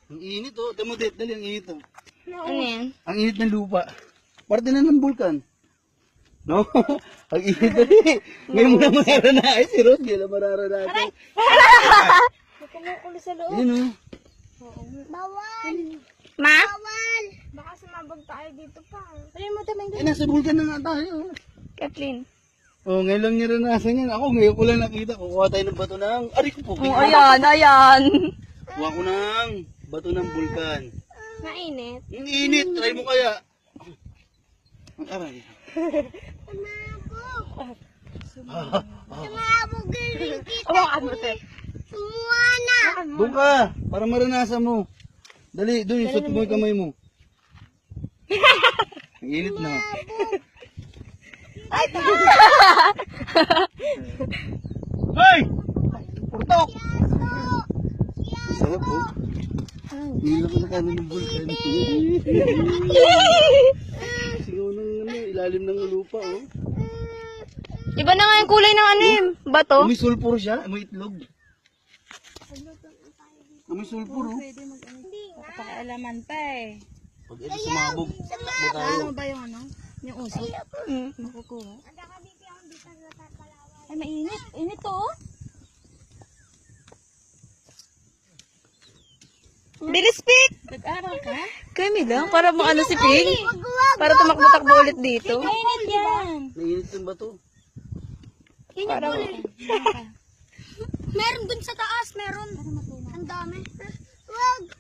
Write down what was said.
Ang init oh. Tamo det, dali ang init oh. Ano yan? Ang init ng lupa. Parte na ng bulkan. No? Ang init dali. Ngayon mo na mararanain si Rod. Ngayon na mararanain. Kumukulo sa loob. Yun oh. Bawal! Ma? Bawal! Baka sumabog tayo dito pa. Ayun mo tamang Eh, nasa bulkan na nga tayo. Kathleen. Oh, ngayon lang niranasan yan. Ako ngayon ko lang nakita. Kukuha tayo ng bato ng... Ari ko po. Oh, ayan, ayan. Kuha ko ng bato ng bulkan. Mainit. Ang init. Try mo kaya. Ang aray. Tumabog galing kita. Hawakan mo, te. Kumuha na! Doon ka. Para maranasan mo. Dali, doon. Isot mo yung kamay mo. Ang init na. Hoy! Purtok! Ang sarap oh. Hindi lang nakano ng bulkan. Sigaw ng ano, ilalim ng lupa oh. Iba na nga yung kulay ng ano yung bato. May sulfur siya, may itlog. May sulfur oh. Pakialaman pa eh. Pag ito sumabog, takbo tayo. Ano ba yung ano? Yung uso? Makukuha. Ay, mainit. Init to oh. Bilis, Pink! Nag-aral ka? Kami lang, para maano si Pink. Para tumakbo-takbo ulit dito. Mainit yan. Nainit yung bato. Para Meron dun sa taas, meron. Ang dami. Wag!